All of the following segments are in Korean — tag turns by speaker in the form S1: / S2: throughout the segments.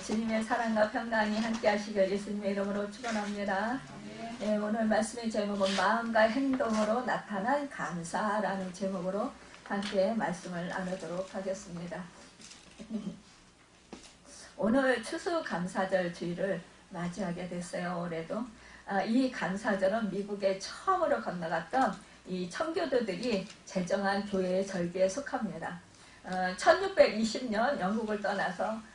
S1: 주님의 사랑과 평강이 함께 하시길 예수님의 이름으로 축원합니다. 오늘 말씀의 제목은 마음과 행동으로 나타난 감사라는 제목으로 함께 말씀을 나누도록 하겠습니다. 오늘 추수감사절 주일을 맞이하게 됐어요. 올해도 이 감사절은 미국에 처음으로 건너갔던 이 청교도들이 제정한 교회의 절기에 속합니다. 1620년 영국을 떠나서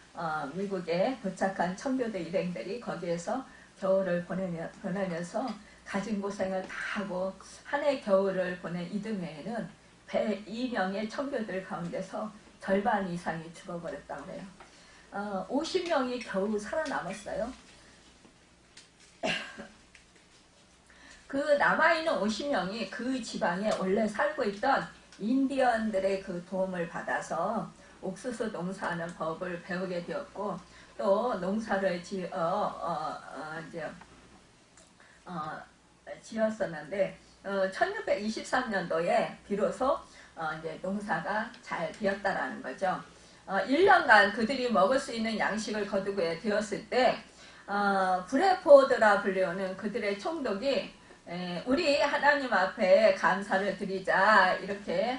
S1: 미국에 도착한 청교도 일행들이 거기에서 겨울을 보내면서 가진 고생을 다 하고 한 해 겨울을 보낸 이듬해에는 102명의 청교도들 가운데서 절반 이상이 죽어버렸다고 해요. 50명이 겨우 살아남았어요. 그 남아있는 50명이 그 지방에 원래 살고 있던 인디언들의 그 도움을 받아서 옥수수 농사하는 법을 배우게 되었고, 또 농사를 지었었는데 1623년도에 비로소 이제 농사가 잘 되었다라는 거죠. 1년간 그들이 먹을 수 있는 양식을 거두게 되었을 때 브레포드라 불리우는 그들의 총독이 우리 하나님 앞에 감사를 드리자 이렇게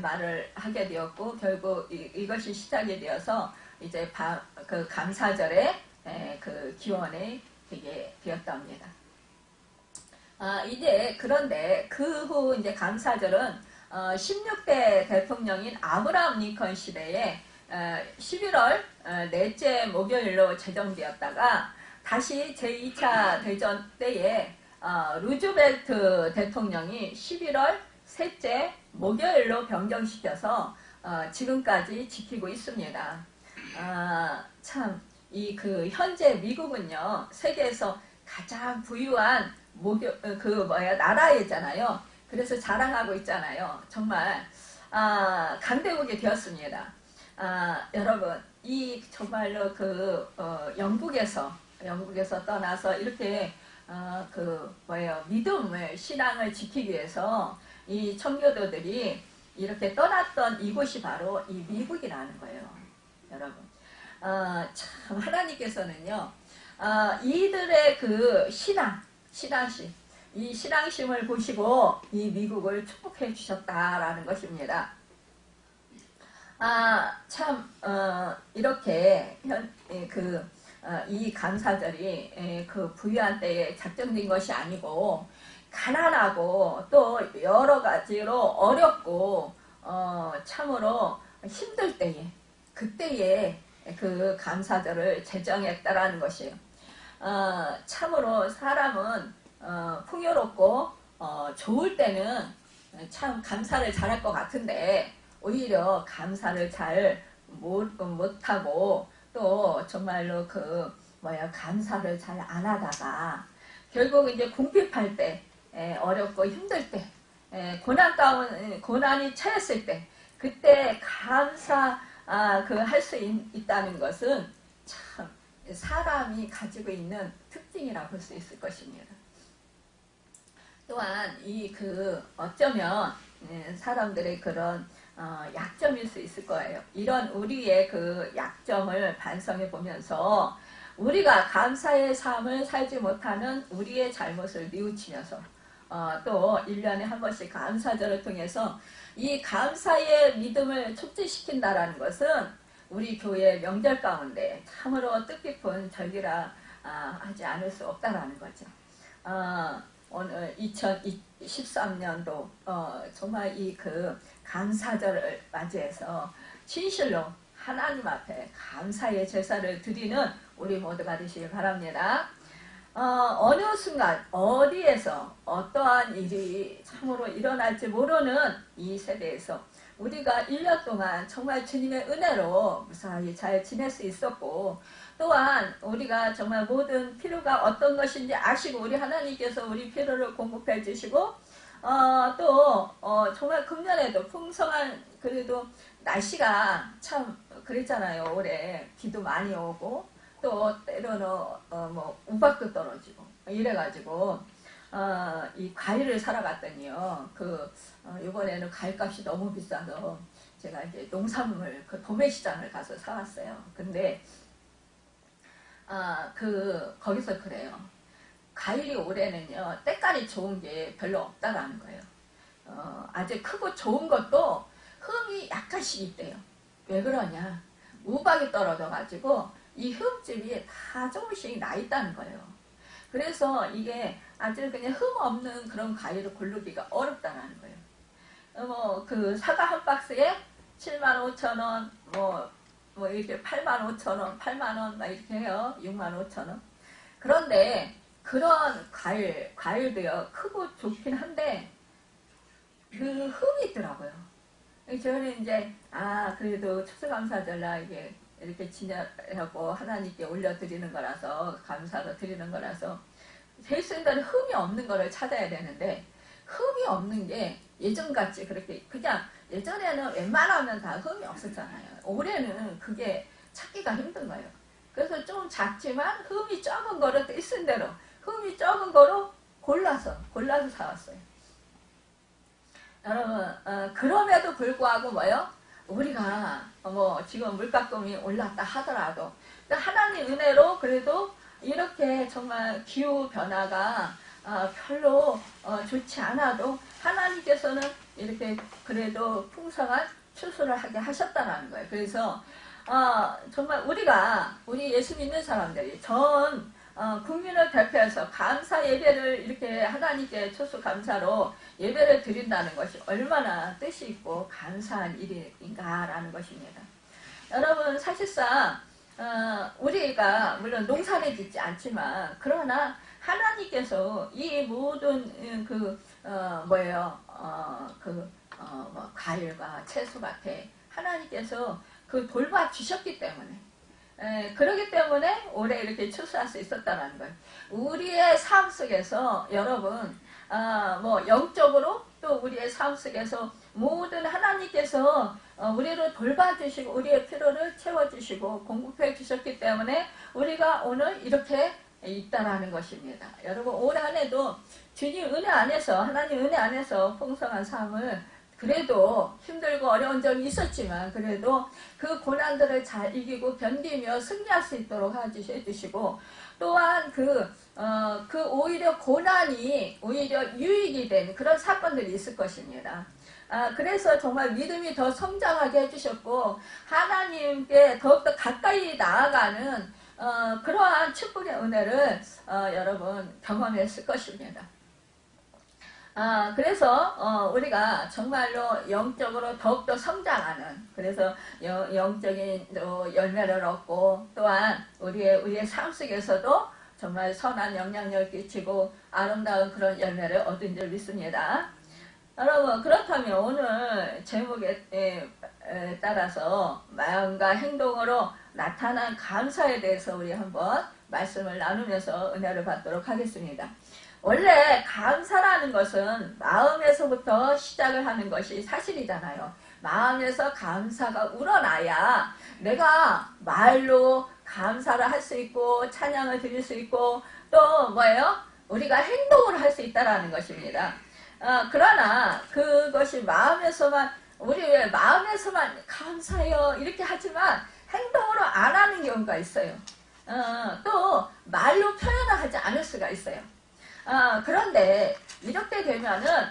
S1: 말을 하게 되었고, 결국 이것이 시작이 되어서 이제 그 감사절에 그 기원이 되게 되었답니다. 이제 그런데 그 후 이제 감사절은 16대 대통령인 아브라함 링컨 시대에 11월 넷째 목요일로 제정되었다가 다시 제2차 대전 때에 루즈벨트 대통령이 11월 셋째 목요일로 변경시켜서 지금까지 지키고 있습니다. 참, 그 현재 미국은요, 세계에서 가장 부유한 나라이잖아요. 그래서 자랑하고 있잖아요. 정말 강대국이 되었습니다. 여러분, 이 정말로 영국에서 떠나서 이렇게 믿음을, 신앙을 지키기 위해서 이 청교도들이 이렇게 떠났던 이곳이 바로 이 미국이라는 거예요. 여러분, 참 하나님께서는요, 이들의 그 신앙심, 이 신앙심을 보시고 이 미국을 축복해 주셨다라는 것입니다. 이렇게 이 감사절이 그 부유한 때에 작정된 것이 아니고, 가난하고 또 여러 가지로 어렵고 참으로 힘들 때에, 그때에 그 감사절을 제정했다라는 것이에요. 참으로 사람은 풍요롭고 좋을 때는 참 감사를 잘할 것 같은데, 오히려 감사를 잘 못하고 또 정말로 감사를 잘 안 하다가 결국 이제 궁핍할 때, 어렵고 힘들 때, 고난이 처했을 때, 그때 감사 할 수 있다는 것은 참 사람이 가지고 있는 특징이라고 볼 수 있을 것입니다. 또한 어쩌면 사람들의 그런 약점일 수 있을 거예요. 이런 우리의 그 약점을 반성해 보면서 우리가 감사의 삶을 살지 못하는 우리의 잘못을 뉘우치면서 또 1년에 한 번씩 감사절을 통해서 이 감사의 믿음을 촉진시킨다라는 것은 우리 교회 명절 가운데 참으로 뜻깊은 절기라 하지 않을 수 없다라는 거죠. 오늘 2013년도 정말 감사절을 맞이해서 진실로 하나님 앞에 감사의 제사를 드리는 우리 모두가 되시길 바랍니다. 어느 순간 어디에서 어떠한 일이 참으로 일어날지 모르는 이 세대에서 우리가 1년 동안 정말 주님의 은혜로 무사히 잘 지낼 수 있었고, 또한 우리가 정말 모든 필요가 어떤 것인지 아시고 우리 하나님께서 우리 필요를 공급해 주시고, 또 정말 금년에도 풍성한, 그래도 날씨가 참 그랬잖아요. 올해 비도 많이 오고 또 때로는 우박도 떨어지고 이래가지고 이 과일을 사러 갔더니요, 이번에는 과일값이 너무 비싸서 제가 이제 농산물 도매시장을 가서 사왔어요. 근데 거기서 그래요. 과일이 올해는요, 때깔이 좋은 게 별로 없다라는 거예요. 아주 크고 좋은 것도 흠이 약간씩 있대요. 왜 그러냐? 우박이 떨어져가지고 이 흠집이 다 조금씩 나 있다는 거예요. 그래서 이게 아주 그냥 흠 없는 그런 과일을 고르기가 어렵다는 거예요. 그 사과 한 박스에 75,000원, 이렇게 85,000원, 8만원, 막 이렇게 해요. 65,000원. 그런데 그런 과일도요, 크고 좋긴 한데, 그 흠이 있더라고요. 저는 이제, 그래도 추수감사절날 이렇게 지내라고 하나님께 올려드리는 거라서, 감사로 드리는 거라서, 제 생각에 흠이 없는 거를 찾아야 되는데, 흠이 없는 게 예전같이 그렇게, 그냥 예전에는 웬만하면 다 흠이 없었잖아요. 올해는 그게 찾기가 힘든 거예요. 그래서 좀 작지만 흠이 적은 거를 있은 대로, 흠이 적은 거로 골라서 사왔어요. 여러분, 그럼에도 불구하고 우리가 지금 물가금이 올랐다 하더라도 하나님 은혜로 그래도 이렇게 정말 기후 변화가 별로 좋지 않아도 하나님께서는 이렇게 그래도 풍성한 추수를 하게 하셨다는 거예요. 그래서 정말 우리 예수 믿는 사람들이 전 국민을 대표해서 감사 예배를 이렇게 하나님께 추수감사로 예배를 드린다는 것이 얼마나 뜻이 있고 감사한 일인가라는 것입니다. 여러분, 사실상 우리가 물론 농사를 짓지 않지만 그러나 하나님께서 이 모든 과일과 채소 같아 하나님께서 돌봐 주셨기 때문에 그렇기 때문에 올해 이렇게 추수할 수 있었다는 거예요. 우리의 삶 속에서 여러분 영적으로 또 우리의 삶 속에서 모든 하나님께서 우리를 돌봐주시고 우리의 필요를 채워주시고 공급해 주셨기 때문에 우리가 오늘 이렇게 있다라는 것입니다. 여러분, 올 한 해도 주님 은혜 안에서 하나님 은혜 안에서 풍성한 삶을 그래도 힘들고 어려운 점이 있었지만 그래도 그 고난들을 잘 이기고 견디며 승리할 수 있도록 해주시고 또한 오히려 고난이 오히려 유익이 된 그런 사건들이 있을 것입니다. 그래서 정말 믿음이 더 성장하게 해주셨고 하나님께 더욱더 가까이 나아가는 그러한 축복의 은혜를 여러분 경험했을 것입니다. 그래서 우리가 정말로 영적으로 더욱더 성장하는 그래서 영적인 열매를 얻고 또한 우리의 삶 속에서도 정말 선한 영향력을 끼치고 아름다운 그런 열매를 얻은 줄 믿습니다. 여러분, 그렇다면 오늘 제목에 따라서 마음과 행동으로 나타난 감사에 대해서 우리 한번 말씀을 나누면서 은혜를 받도록 하겠습니다. 원래 감사라는 것은 마음에서부터 시작을 하는 것이 사실이잖아요. 마음에서 감사가 우러나야 내가 말로 감사를 할 수 있고 찬양을 드릴 수 있고 또 우리가 행동을 할 수 있다는 것입니다. 그러나 그것이 우리 왜 마음에서만 감사해요 이렇게 하지만 행동으로 안 하는 경우가 있어요. 또 말로 표현을 하지 않을 수가 있어요. 그런데 이렇게 되면은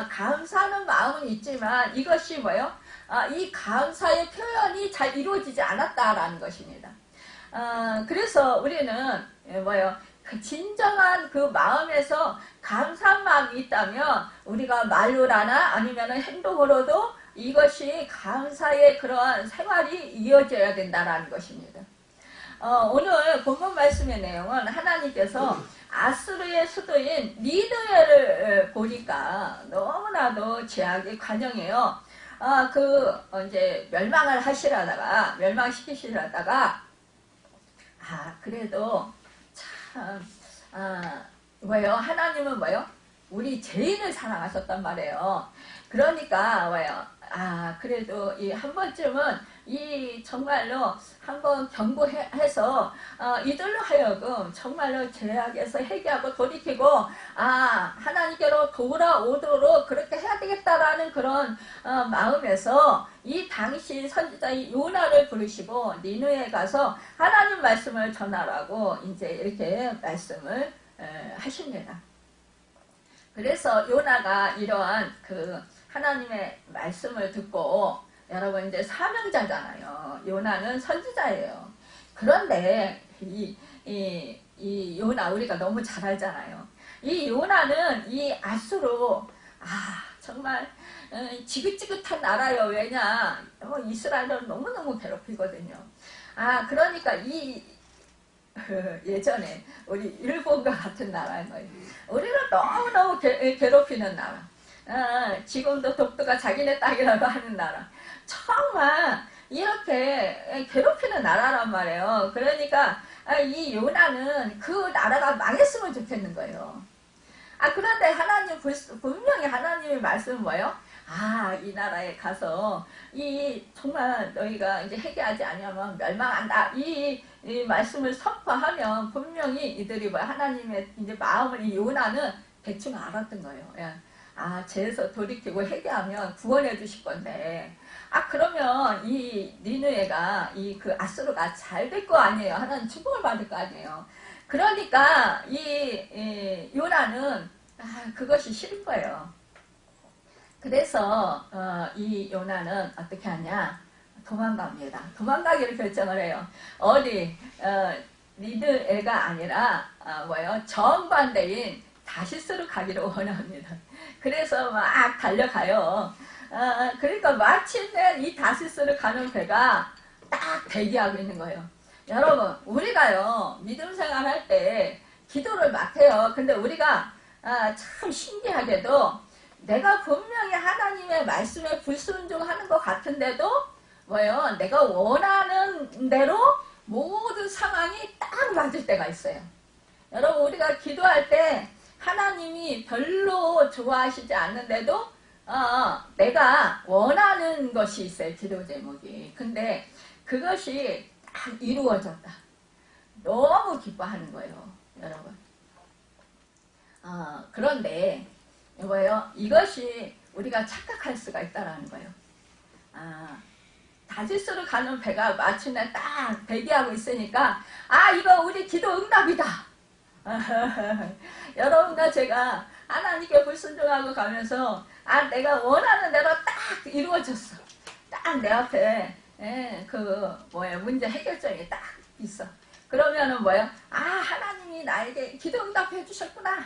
S1: 감사하는 마음은 있지만 이것이 이 감사의 표현이 잘 이루어지지 않았다라는 것입니다. 그래서 우리는 그 진정한 그 마음에서 감사한 마음이 있다면 우리가 말로라나 아니면 행동으로도 이것이 감사의 그러한 생활이 이어져야 된다는 것입니다. 오늘 본문 말씀의 내용은 하나님께서 아수르의 수도인 니느웨를 보니까 너무나도 제약이 관영해요. 이제 멸망시키시려다가 그래도 참 하나님은 우리 죄인을 사랑하셨단 말이에요. 그러니까 그래도 이 한 번쯤은 이 정말로 한번 경고해서 이들로 하여금 정말로 죄악에서 회개하고 돌이키고 하나님께로 돌아오도록 그렇게 해야 되겠다라는 그런 마음에서 이 당시 선지자 이 요나를 부르시고 니느웨에 가서 하나님 말씀을 전하라고 이제 이렇게 말씀을 하십니다. 그래서 요나가 이러한 그 하나님의 말씀을 듣고 여러분 이제 사명자잖아요. 요나는 선지자예요. 그런데 이 요나 우리가 너무 잘 알잖아요. 이 요나는 이 아수로 정말 지긋지긋한 나라요. 왜냐 이스라엘을 너무너무 괴롭히거든요. 그러니까 예전에 우리 일본과 같은 나라인 거예요. 우리를 너무너무 괴롭히는 나라. 지금도 독도가 자기네 땅이라고 하는 나라. 정말 이렇게 괴롭히는 나라란 말이에요. 그러니까 이 요나는 그 나라가 망했으면 좋겠는 거예요. 그런데 하나님 분명히 하나님의 말씀은 뭐예요? 이 나라에 가서 정말 너희가 이제 회개하지 않으면 멸망한다. 이 말씀을 선포하면 분명히 이들이 하나님의 이제 마음을 이 요나는 대충 알았던 거예요. 죄에서 돌이키고 회개하면 구원해 주실 건데 그러면 이 니느웨가 그 아수르가 잘 될 거 아니에요. 하나님 축복을 받을 거 아니에요. 그러니까 이 요나는 그것이 싫은 거예요. 그래서 이 요나는 어떻게 하냐? 도망갑니다. 도망가기를 결정을 해요. 어디 니느웨가 아니라 정반대인 다시스로 가기를 원합니다. 그래서 막 달려가요. 그러니까 마침내 이 다시스를 가는 배가 딱 대기하고 있는 거예요. 여러분 우리가요 믿음 생활할 때 기도를 막 해요. 근데 우리가 참 신기하게도 내가 분명히 하나님의 말씀에 불순종하는 것 같은데도 내가 원하는 대로 모든 상황이 딱 맞을 때가 있어요. 여러분 우리가 기도할 때 하나님이 별로 좋아하시지 않는데도 내가 원하는 것이 있어요. 기도 제목이. 근데 그것이 딱 이루어졌다. 너무 기뻐하는 거예요. 여러분. 그런데 이것이 우리가 착각할 수가 있다라는 거예요. 다시스로 가는 배가 마침내 딱 대기하고 있으니까 이거 우리 기도 응답이다. 여러분과 제가 하나님께 불순종하고 가면서 내가 원하는 대로 딱 이루어졌어. 딱 내 앞에 문제 해결점이 딱 있어. 그러면은 하나님이 나에게 기도 응답해 주셨구나.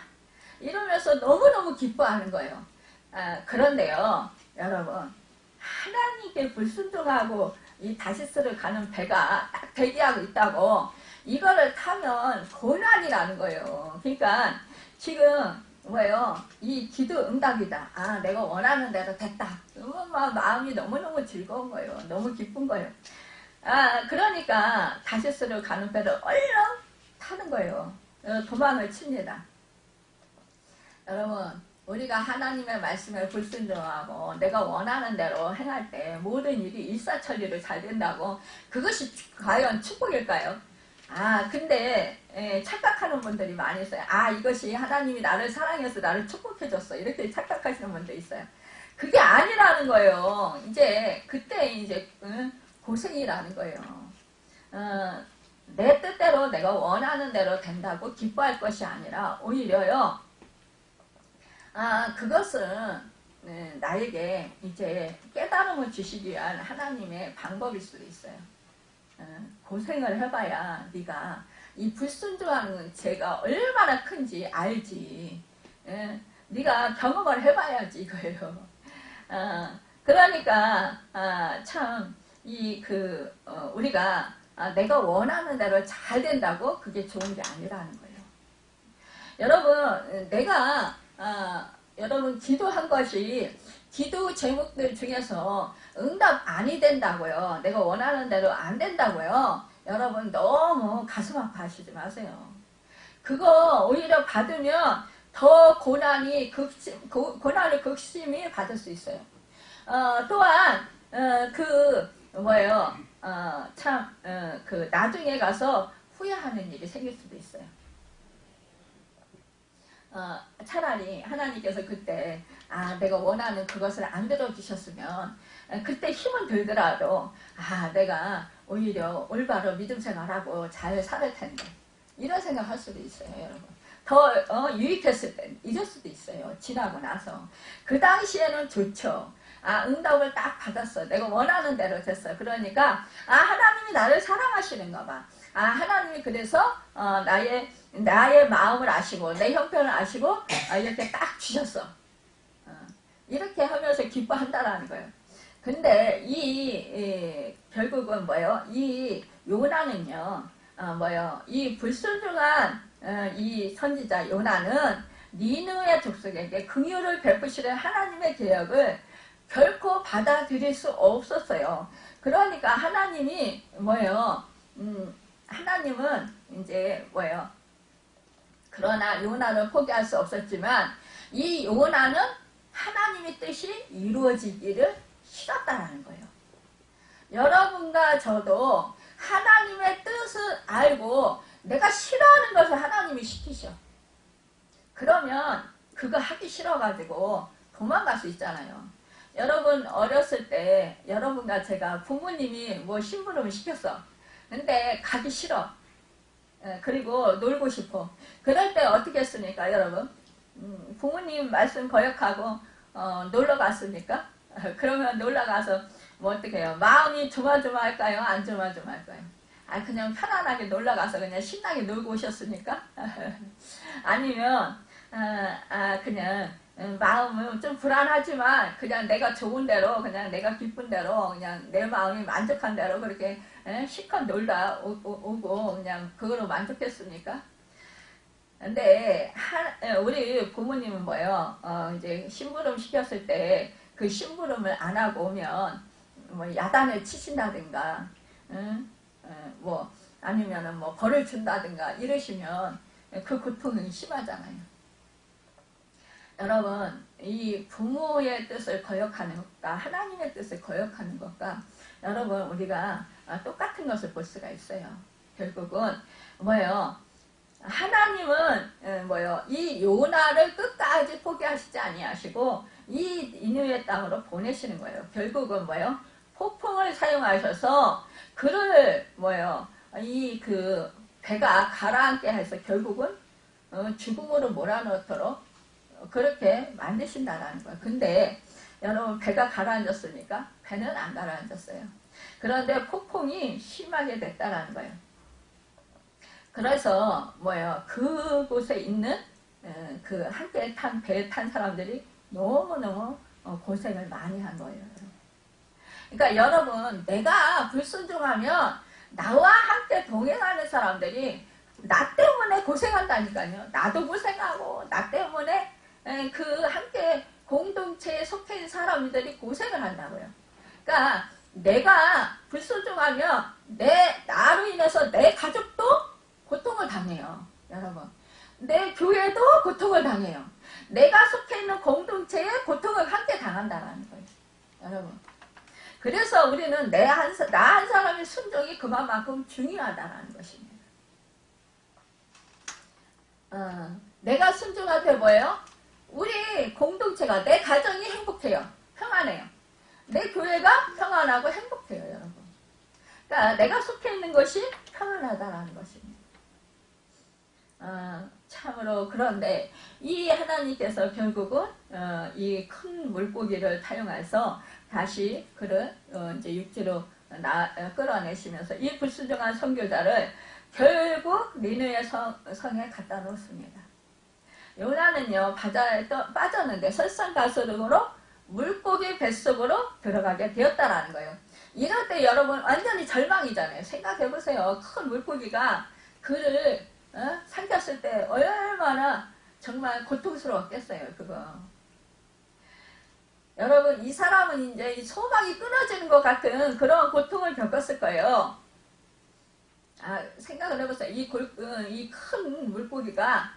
S1: 이러면서 너무너무 기뻐하는 거예요. 그런데요, 여러분 하나님께 불순종하고 이 다시스를 가는 배가 딱 대기하고 있다고 이거를 타면 고난이라는 거예요. 그러니까 지금 이 기도 응답이다. 내가 원하는 대로 됐다. 마음이 너무너무 즐거운 거예요. 너무 기쁜 거예요. 그러니까 다시스를 가는 배를 얼른 타는 거예요. 도망을 칩니다. 여러분 우리가 하나님의 말씀에 불순종하고 내가 원하는 대로 행할 때 모든 일이 일사천리로 잘 된다고 그것이 과연 축복일까요? 근데 착각하는 분들이 많이 있어요. 이것이 하나님이 나를 사랑해서 나를 축복해줬어. 이렇게 착각하시는 분들 있어요. 그게 아니라는 거예요. 이제 그때 이제 고생이라는 거예요. 내 뜻대로 내가 원하는 대로 된다고 기뻐할 것이 아니라 오히려요. 그것은 나에게 이제 깨달음을 주시기 위한 하나님의 방법일 수도 있어요. 고생을 해봐야 네가 이 불순종하는 죄가 얼마나 큰지 알지. 네가 경험을 해봐야지 이거예요. 그러니까 참 우리가 내가 원하는 대로 잘 된다고 그게 좋은 게 아니라는 거예요. 여러분 내가 여러분 기도한 것이 기도 제목들 중에서 응답 아니 된다고요. 내가 원하는 대로 안 된다고요. 여러분 너무 가슴 아파하시지 마세요. 그거 오히려 받으면 더 고난을 극심히 받을 수 있어요. 또한 뭐예요? 그 나중에 가서 후회하는 일이 생길 수도 있어요. 차라리 하나님께서 그때 내가 원하는 그것을 안 들어주셨으면 그때 힘은 들더라도 내가 오히려 올바로 믿음 생활하고 잘 살을 텐데 이런 생각할 수도 있어요, 여러분. 더 유익했을 때 이럴 수도 있어요. 지나고 나서 그 당시에는 좋죠. 응답을 딱 받았어. 내가 원하는 대로 됐어. 그러니까 하나님이 나를 사랑하시는가 봐. 하나님이 그래서 나의 마음을 아시고 내 형편을 아시고 이렇게 딱 주셨어. 이렇게 하면서 기뻐한다라는 거예요. 근데 결국은 뭐예요? 이 요나는요, 이 불순종한 이 선지자 요나는 니느웨 족속에게 긍휼을 베푸시는 하나님의 계약을 결코 받아들일 수 없었어요. 그러니까 하나님이 하나님은 이제 그러나 요나를 포기할 수 없었지만 이 요나는 하나님의 뜻이 이루어지기를 싫었다는 거예요. 여러분과 저도 하나님의 뜻을 알고 내가 싫어하는 것을 하나님이 시키셔. 그러면 그거 하기 싫어가지고 도망갈 수 있잖아요. 여러분 어렸을 때 여러분과 제가 부모님이 심부름을 시켰어. 근데 가기 싫어. 그리고 놀고 싶어. 그럴 때 어떻게 했습니까, 여러분? 부모님 말씀 거역하고 놀러 갔습니까? 그러면 놀러 가서 어떻게 해요? 마음이 조마조마할까요? 안 조마조마할까요? 그냥 편안하게 놀러 가서 그냥 신나게 놀고 오셨습니까? 아니면 그냥 마음은 좀 불안하지만 그냥 내가 좋은 대로 그냥 내가 기쁜 대로 그냥 내 마음이 만족한 대로 그렇게 실컷 놀다 오고 그냥 그거로 만족했습니까? 근데 우리 부모님은 이제 심부름 시켰을 때 그 심부름을 안 하고 오면 야단을 치신다든가 아니면은 벌을 준다든가 이러시면 그 고통은 심하잖아요. 여러분, 이 부모의 뜻을 거역하는 것과 하나님의 뜻을 거역하는 것과 여러분 우리가 똑같은 것을 볼 수가 있어요. 결국은 하나님은 이 요나를 끝까지 포기하시지 아니하시고 이 니느웨 땅으로 보내시는 거예요. 결국은 폭풍을 사용하셔서 그를 그 배가 가라앉게 해서 결국은 죽음으로 몰아넣도록 그렇게 만드신다라는 거예요. 근데 여러분 배가 가라앉았습니까? 배는 안 가라앉았어요. 그런데 폭풍이 심하게 됐다라는 거예요. 그래서 그곳에 있는 그 함께 배에 탄 사람들이 너무너무 고생을 많이 한 거예요. 그러니까 여러분 내가 불순종하면 나와 함께 동행하는 사람들이 나 때문에 고생한다니까요. 나도 고생하고 나 때문에 그 함께 공동체에 속해 있는 사람들이 고생을 한다고요. 그러니까 내가 불순종하면 나로 인해서 내 가족도 고통을 당해요. 여러분. 내 교회도 고통을 당해요. 내가 속해 있는 공동체에 고통을 함께 당한다는 거예요. 여러분. 그래서 우리는 나 한 사람의 순종이 그만큼 중요하다는 것입니다. 내가 순종할 때 우리 공동체가, 내 가정이 행복해요. 평안해요. 내 교회가 평안하고 행복해요, 여러분. 그러니까 내가 속해 있는 것이 평안하다는 것입니다. 참으로 그런데 이 하나님께서 결국은 이 큰 물고기를 타용해서 다시 그를 이제 육지로 끌어내시면서 이 불순종한 선교자를 결국 니느웨 성에 갖다 놓습니다. 요나는요 바다에 빠졌는데 설상가설으로 물고기 뱃속으로 들어가게 되었다라는 거예요. 이럴 때 여러분 완전히 절망이잖아요. 생각해보세요. 큰 물고기가 그를 삼켰을 때 얼마나 정말 고통스러웠겠어요. 그거. 여러분 이 사람은 이제 소망이 끊어지는 것 같은 그런 고통을 겪었을 거예요. 생각을 해보세요. 이 큰 물고기가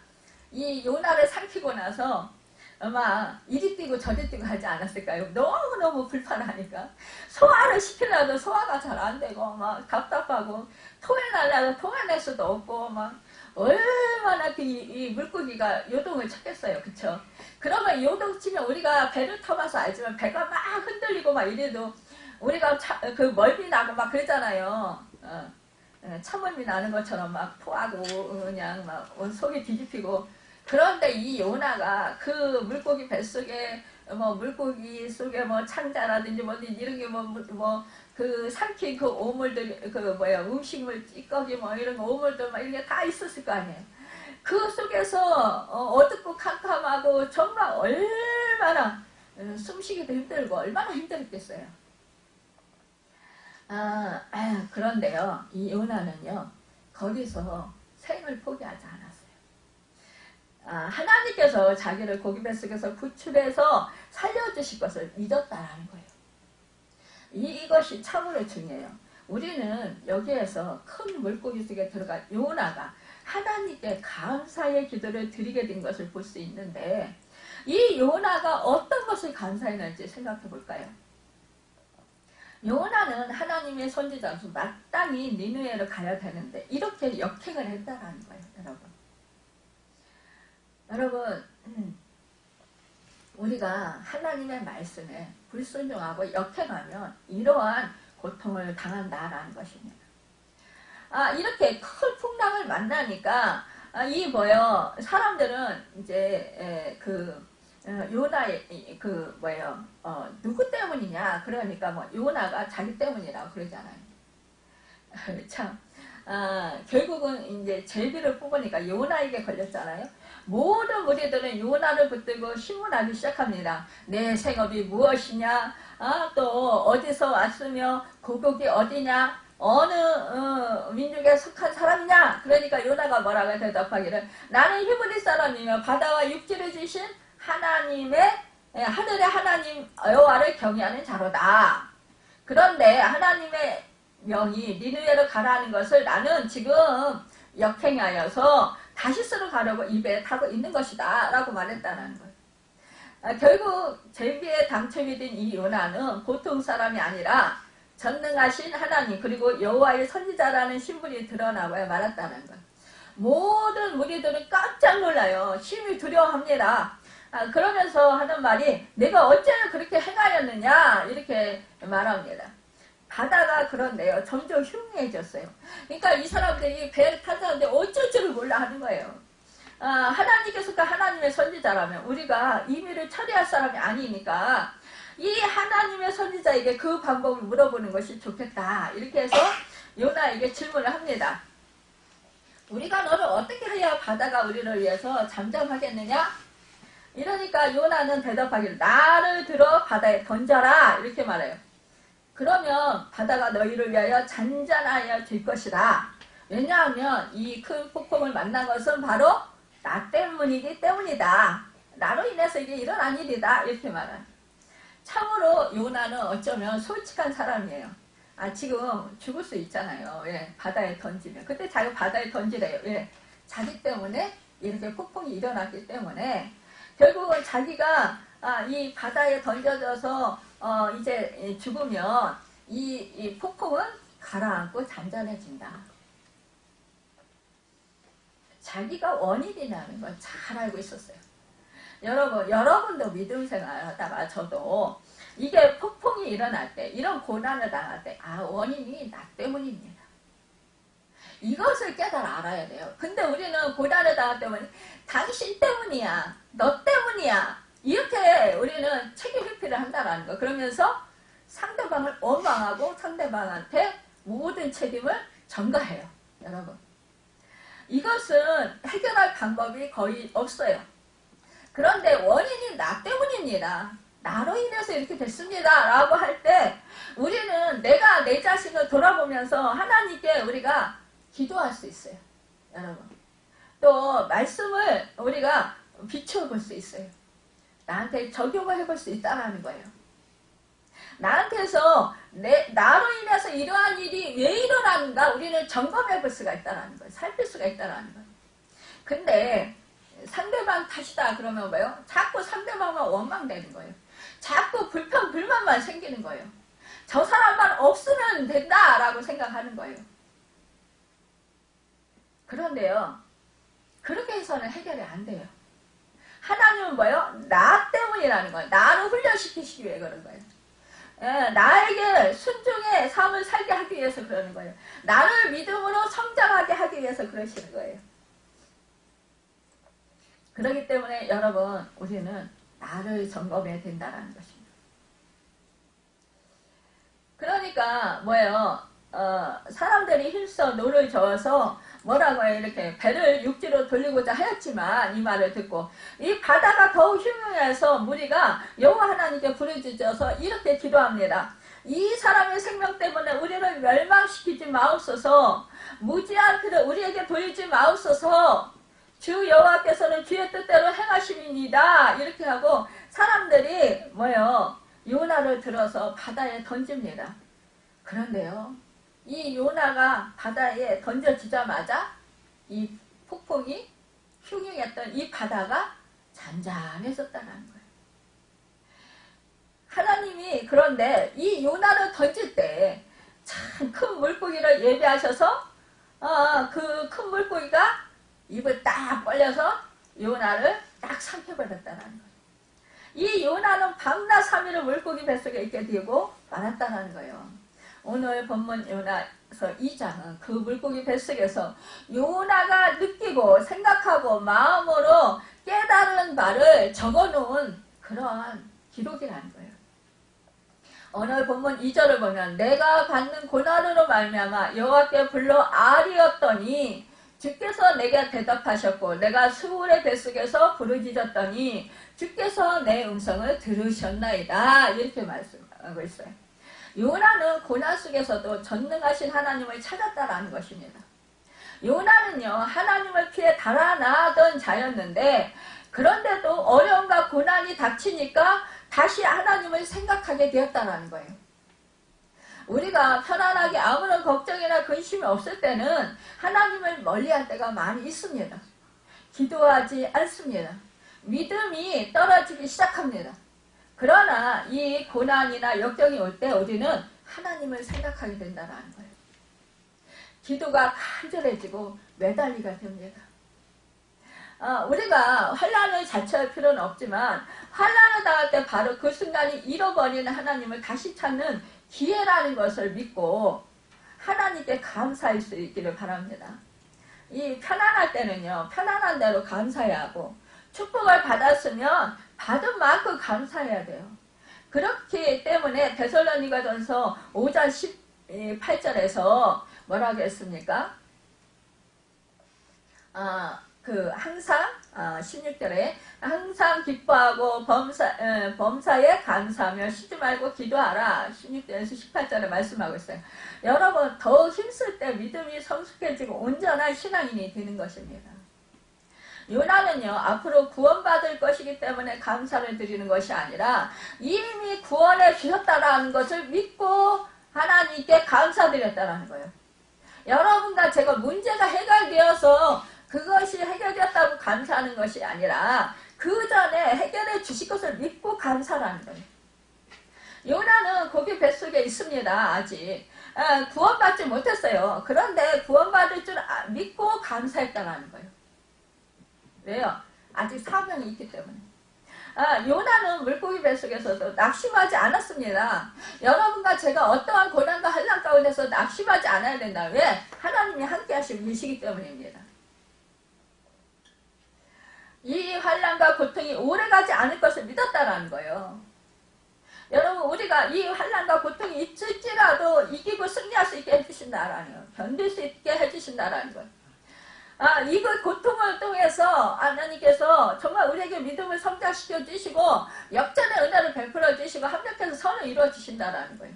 S1: 이 요나를 삼키고 나서 아마 이리 뛰고 저리 뛰고 하지 않았을까요? 너무너무 불편하니까. 소화를 시키려도 소화가 잘 안 되고, 막 답답하고, 토해내려도 토해낼 수도 없고, 막, 얼마나 이 물고기가 요동을 쳤겠어요. 그쵸? 그러면 요동치면 우리가 배를 타봐서 알지만 배가 막 흔들리고 막 이래도 우리가 그 멀미 나고 막 그러잖아요. 찬멀미 나는 것처럼 막 토하고 그냥 막 온 속이 뒤집히고. 그런데 이 요나가 그 물고기 뱃속에 뭐 물고기 속에 뭐 창자라든지 뭐든지 이런 게 뭐 그 삼킨 그 오물들 그 뭐야 음식물 찌꺼기 뭐 이런 오물들 막 이런 게 다 있었을 거 아니에요. 그 속에서 어둡고 캄캄하고 정말 얼마나 숨쉬기도 힘들고 얼마나 힘들었겠어요. 그런데요, 이 요나는요 거기서 생을 포기하지 않았어요. 하나님께서 자기를 고기 뱃속에서 구출해서 살려주실 것을 믿었다라는 거예요. 이것이 참으로 중요해요. 우리는 여기에서 큰 물고기 속에 들어간 요나가 하나님께 감사의 기도를 드리게 된 것을 볼 수 있는데, 이 요나가 어떤 것을 감사했는지 생각해 볼까요? 요나는 하나님의 선지자로서 마땅히 니느웨로 가야 되는데 이렇게 역행을 했다라는 거예요. 여러분 우리가 하나님의 말씀에 불순종하고 역행하면 이러한 고통을 당한다라는 것입니다. 이렇게 큰 풍랑을 만나니까 사람들은 이제 요나의 누구 때문이냐 그러니까 뭐 요나가 자기 때문이라고 그러잖아요. 참 결국은 이제 제비를 뽑으니까 요나에게 걸렸잖아요. 모든 무리들은 요나를 붙들고 신문하기 시작합니다. 내 생업이 무엇이냐, 또 어디서 왔으며 고국이 어디냐, 어느 민족에 속한 사람이냐. 그러니까 요나가 뭐라고 대답하기를 나는 히브리 사람이며 바다와 육지를 지신 하나님의 하늘의 하나님 여호와를 경외하는 자로다. 그런데 하나님의 명이 니느웨로 가라는 것을 나는 지금 역행하여서 다시스로 가려고 이 배에 타고 있는 것이다 라고 말했다는 거예요. 결국 제비에 당첨이 된 이 요나는 보통 사람이 아니라 전능하신 하나님 그리고 여호와의 선지자라는 신분이 드러나고야 말았다는 거예요. 모든 무리들은 깜짝 놀라요. 심히 두려워합니다. 그러면서 하는 말이 내가 어째는 그렇게 행하였느냐 이렇게 말합니다. 바다가 그런데요 점점 흉해졌어요. 그러니까 이 사람들이 배를 타자는데 어쩔 줄을 몰라 하는 거예요. 하나님께서 하나님의 선지자라면 우리가 임의를 처리할 사람이 아니니까 이 하나님의 선지자에게 그 방법을 물어보는 것이 좋겠다. 이렇게 해서 요나에게 질문을 합니다. 우리가 너를 어떻게 해야 바다가 우리를 위해서 잠잠하겠느냐? 이러니까 요나는 대답하기를 나를 들어 바다에 던져라 이렇게 말해요. 그러면 바다가 너희를 위하여 잔잔하여 될 것이다. 왜냐하면 이 큰 폭풍을 만난 것은 바로 나 때문이기 때문이다. 나로 인해서 이게 일어난 일이다. 이렇게 말해요. 참으로 요나는 어쩌면 솔직한 사람이에요. 지금 죽을 수 있잖아요. 바다에 던지면. 그때 자기가 바다에 던지래요. 자기 때문에 이렇게 폭풍이 일어났기 때문에 결국은 자기가 이 바다에 던져져서 이제 죽으면 이 폭풍은 가라앉고 잔잔해진다. 자기가 원인이라는 걸 잘 알고 있었어요. 여러분도 믿음 생활하다가 저도 이게 폭풍이 일어날 때 이런 고난을 당할 때 원인이 나 때문입니다. 이것을 깨달아 알아야 돼요. 근데 우리는 고난을 당할 때는 당신 때문이야. 너 때문이야. 이렇게 우리는 책임 회피를 한다는 거. 그러면서 상대방을 원망하고 상대방한테 모든 책임을 전가해요. 여러분. 이것은 해결할 방법이 거의 없어요. 그런데 원인이 나 때문입니다. 나로 인해서 이렇게 됐습니다. 라고 할 때 우리는 내가 내 자신을 돌아보면서 하나님께 우리가 기도할 수 있어요. 여러분. 또 말씀을 우리가 비추어 볼 수 있어요. 나한테 적용을 해볼 수 있다는 거예요. 나한테서 나로 인해서 이러한 일이 왜 일어나는가 우리는 점검해 볼 수가 있다는 거예요. 살필 수가 있다는 거예요. 근데 상대방 탓이다 그러면 뭐예요? 자꾸 상대방만 원망되는 거예요. 자꾸 불만만 생기는 거예요. 저 사람만 없으면 된다라고 생각하는 거예요. 그런데요, 그렇게 해서는 해결이 안 돼요. 하나님은 뭐예요? 나 때문이라는 거예요. 나를 훈련시키시기 위해 그런 거예요. 나에게 순종의 삶을 살게 하기 위해서 그러는 거예요. 나를 믿음으로 성장하게 하기 위해서 그러시는 거예요. 그렇기 때문에 여러분, 우리는 나를 점검해야 된다는 것입니다. 그러니까 뭐예요? 사람들이 힘써 노를 저어서 뭐라고 해요? 이렇게 배를 육지로 돌리고자 하였지만 이 말을 듣고 이 바다가 더욱 흉흉해서 무리가 여호와 하나님께 부르짖어서 이렇게 기도합니다. 이 사람의 생명 때문에 우리를 멸망시키지 마옵소서. 무지한 그를 우리에게 돌리지 마옵소서. 주 여호와께서는 주의 뜻대로 행하심이니이다. 이렇게 하고 사람들이 뭐예요? 요나를 들어서 바다에 던집니다. 그런데요, 이 요나가 바다에 던져지자마자 이 폭풍이 흉흉했던 이 바다가 잔잔해졌다는 거예요. 하나님이 그런데 이 요나를 던질 때 참 큰 물고기를 예비하셔서 그 큰 물고기가 입을 딱 벌려서 요나를 딱 삼켜버렸다는 거예요. 이 요나는 밤낮 3일을 물고기 뱃속에 있게 되고 말았다는 거예요. 오늘 본문 요나서 2장은 그 물고기 뱃속에서 요나가 느끼고 생각하고 마음으로 깨달은 바를 적어놓은 그러한 기록이라는 거예요. 오늘 본문 2절을 보면 내가 받는 고난으로 말미암아 여호와께 불러 아리었더니 주께서 내게 대답하셨고 내가 수울의 뱃속에서 부르짖었더니 주께서 내 음성을 들으셨나이다. 이렇게 말씀하고 있어요. 요나는 고난 속에서도 전능하신 하나님을 찾았다라는 것입니다. 요나는요, 하나님을 피해 달아나던 자였는데 그런데도 어려움과 고난이 닥치니까 다시 하나님을 생각하게 되었다는 거예요. 우리가 편안하게 아무런 걱정이나 근심이 없을 때는 하나님을 멀리할 때가 많이 있습니다. 기도하지 않습니다. 믿음이 떨어지기 시작합니다. 그러나 이 고난이나 역경이 올 때 우리는 하나님을 생각하게 된다는 거예요. 기도가 간절해지고 매달리게 됩니다. 우리가 환난을 자처할 필요는 없지만 환난을 당할 때 바로 그 순간이 잃어버리는 하나님을 다시 찾는 기회라는 것을 믿고 하나님께 감사할 수 있기를 바랍니다. 이 편안할 때는요, 편안한 대로 감사해야 하고 축복을 받았으면 받은 만큼 감사해야 돼요. 그렇기 때문에 데살로니가전서 5장 18절에서 뭐라고 했습니까? 항상 16절에 항상 기뻐하고 범사에 감사하며 쉬지 말고 기도하라. 16절에서 18절에 말씀하고 있어요. 여러분, 더 힘쓸 때 믿음이 성숙해지고 온전한 신앙인이 되는 것입니다. 요나는요, 앞으로 구원받을 것이기 때문에 감사를 드리는 것이 아니라 이미 구원해 주셨다라는 것을 믿고 하나님께 감사드렸다라는 거예요. 여러분과 제가 문제가 해결되어서 그것이 해결되었다고 감사하는 것이 아니라 그 전에 해결해 주실 것을 믿고 감사라는 거예요. 요나는 고기 뱃속에 있습니다. 아직 구원받지 못했어요. 그런데 구원받을 줄 믿고 감사했다라는 거예요. 왜요? 아직 사명이 있기 때문에. 요나는 물고기 뱃속에서도 낙심하지 않았습니다. 여러분과 제가 어떠한 고난과 환난 가운데서 낙심하지 않아야 된다. 왜? 하나님이 함께 하시고 계시기 때문입니다. 이 환난과 고통이 오래가지 않을 것을 믿었다라는 거예요. 여러분, 우리가 이 환난과 고통이 있을지라도 이기고 승리할 수 있게 해주신다라는 거예요. 견딜 수 있게 해주신다라는 거예요. 이거 고통을 통해서 하나님께서 정말 우리에게 믿음을 성장시켜 주시고 역전의 은혜를 베풀어 주시고 합력해서 선을 이루어 주신다라는 거예요.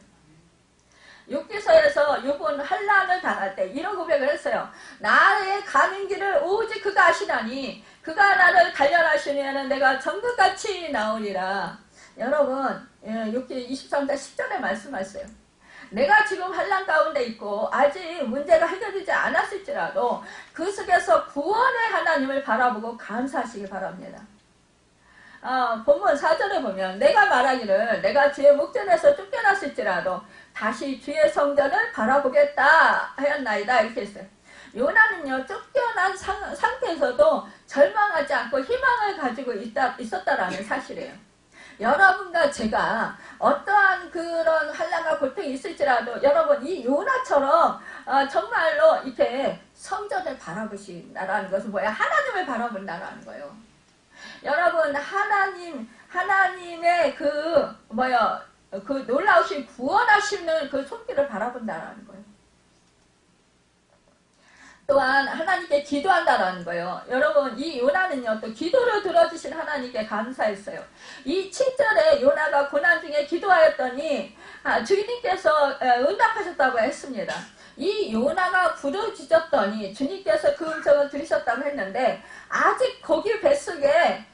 S1: 욥기서에서 욥은 환난을 당할 때 이런 고백을 했어요. 나의 가는 길을 오직 그가 아시나니 그가 나를 단련하시면 내가 정금같이 나오리라. 여러분, 욥기 23장 10절에 말씀하세요. 내가 지금 환난 가운데 있고 아직 문제가 해결되지 않았을지라도 할지라도 그 속에서 구원의 하나님을 바라보고 감사하시기 바랍니다. 본문 4절에 보면 내가 말하기를 내가 주의 목전에서 쫓겨났을지라도 다시 주의 성전을 바라보겠다 하였나이다 이렇게 했어요. 요나는요 쫓겨난 상태에서도 절망하지 않고 희망을 가지고 있었다라는 사실이에요. 여러분과 제가 어떠한 그런 환난과 고통이 있을지라도 여러분 이 요나처럼 정말로 이렇게 성전을 바라보신다라는 것은 뭐야? 하나님을 바라본다라는 거예요. 여러분 하나님의 그 놀라우신 구원하시는 그 손길을 바라본다라는 거예요. 또한 하나님께 기도한다라는 거예요. 여러분 이 요나는요 또 기도를 들어주신 하나님께 감사했어요. 이 7절에 요나가 고난 중에 기도하였더니 주님께서 응답하셨다고 했습니다. 이 요나가 부르짖었더니 주님께서 그 음성을 들으셨다고 했는데 아직 거기 뱃속에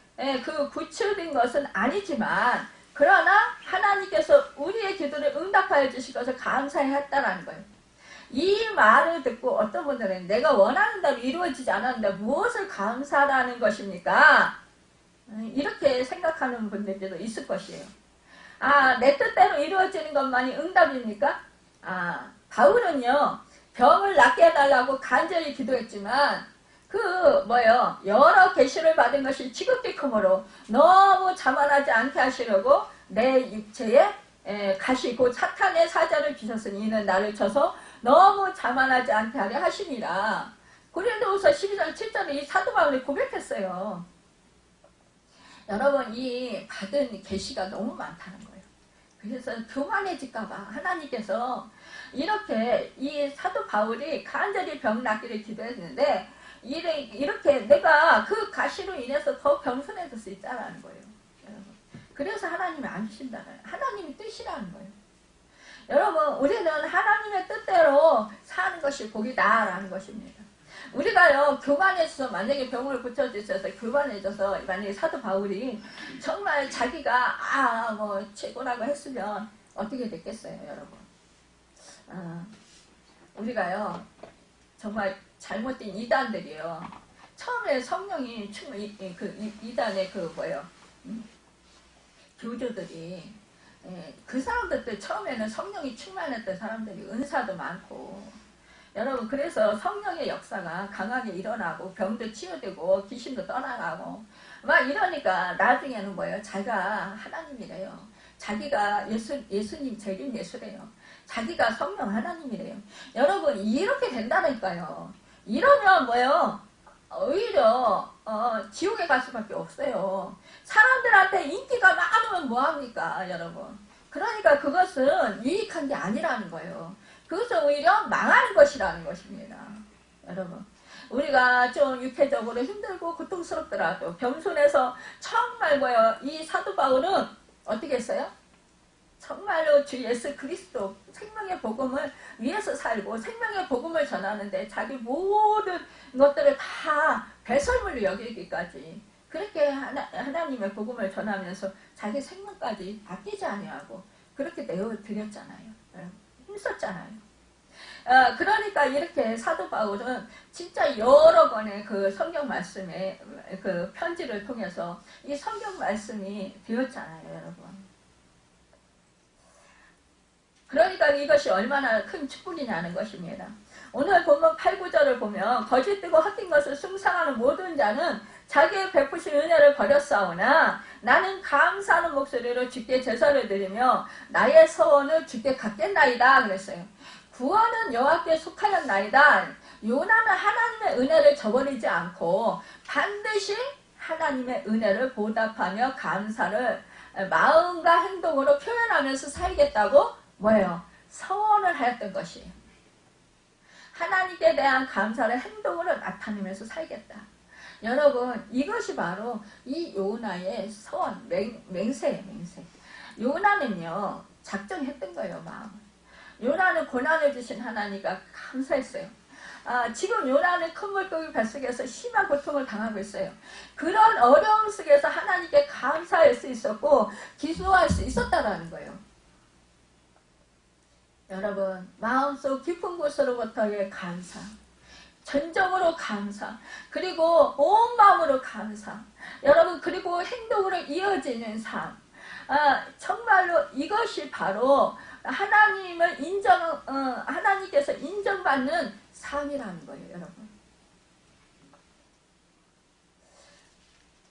S1: 그 구출된 것은 아니지만 그러나 하나님께서 우리의 기도를 응답하여 주실 것을 감사했다라는 거예요. 이 말을 듣고 어떤 분들은 내가 원하는 대로 이루어지지 않았는데 무엇을 감사하라는 것입니까? 이렇게 생각하는 분들도 있을 것이에요. 내 뜻대로 이루어지는 것만이 응답입니까? 바울은요 병을 낫게 해달라고 간절히 기도했지만 여러 계시를 받은 것이 지극히 크므로 너무 자만하지 않게 하시려고 내 육체에 가시 곧 사탄의 사자를 비셨으니 이는 나를 쳐서 너무 자만하지 않게 하려 하시니라. 고린도후서 12장 7절에 이 사도 바울이 고백했어요. 여러분 이 받은 계시가 너무 많다는 거예요. 그래서 교만해질까봐 하나님께서 이렇게 이 사도 바울이 간절히 병 낫기를 기도했는데 이렇게 내가 그 가시로 인해서 더 겸손해질 수 있다는 거예요. 여러분. 그래서 하나님이 안 주신다는 하나님의 뜻이라는 거예요. 여러분 우리는 하나님의 뜻대로 사는 것이 복이다라는 것입니다. 우리가요 교만해져서 만약에 병을 고쳐주셔서 교만해져서 만약에 사도 바울이 정말 자기가 최고라고 했으면 어떻게 됐겠어요 여러분. 우리가요 정말 잘못된 이단들이에요. 처음에 성령이 이단의 교조들이 그 사람들도 처음에는 성령이 충만했던 사람들이 은사도 많고 여러분 그래서 성령의 역사가 강하게 일어나고 병도 치유되고 귀신도 떠나가고 막 이러니까 나중에는 자기가 하나님이래요. 자기가 예수님 재림 예수래요. 자기가 성령 하나님이래요. 여러분 이렇게 된다니까요. 이러면 오히려 지옥에 갈 수밖에 없어요. 사람들한테 인기가 많으면 뭐합니까 여러분. 그러니까 그것은 유익한 게 아니라는 거예요. 그것은 오히려 망하는 것이라는 것입니다. 여러분 우리가 좀 육체적으로 힘들고 고통스럽더라도 겸손해서 정말 이 사도 바울은 어떻게 했어요? 정말로 주 예수 그리스도 생명의 복음을 위해서 살고 생명의 복음을 전하는데 자기 모든 것들을 다 배설물로 여기기까지 그렇게 하나님의 복음을 전하면서 자기 생명까지 아끼지 아니하고 그렇게 내어드렸잖아요. 힘썼잖아요. 그러니까 이렇게 사도 바울은 진짜 여러 번의 그 성경 말씀의 그 편지를 통해서 이 성경 말씀이 되었잖아요 여러분. 그러니까 이것이 얼마나 큰 축복이냐는 것입니다. 오늘 본문 8, 9절을 보면 거짓되고 헛된 것을 숭상하는 모든 자는 자기의 베푸신 은혜를 버렸사오나 나는 감사하는 목소리로 주께 제사를 드리며 나의 서원을 주께 갚겠나이다 그랬어요. 구원은 여호와께 속하였나이다. 요나는 하나님의 은혜를 저버리지 않고 반드시 하나님의 은혜를 보답하며 감사를 마음과 행동으로 표현하면서 살겠다고 서원을 하였던 것이에요. 하나님께 대한 감사를 행동으로 나타내면서 살겠다. 여러분 이것이 바로 이 요나의 서원, 맹세예요. 맹세. 요나는요 작정했던 거예요. 마음을. 요나는 고난을 주신 하나님과 감사했어요. 지금 요나는 큰 물고기 뱃속에서 심한 고통을 당하고 있어요. 그런 어려움 속에서 하나님께 감사할 수 있었고 기도할 수 있었다라는 거예요. 여러분 마음속 깊은 곳으로부터의 감사 전적으로 감사, 그리고 온 마음으로 감사, 여러분, 그리고 행동으로 이어지는 삶. 정말로 이것이 바로 하나님을 하나님께서 인정받는 삶이라는 거예요, 여러분.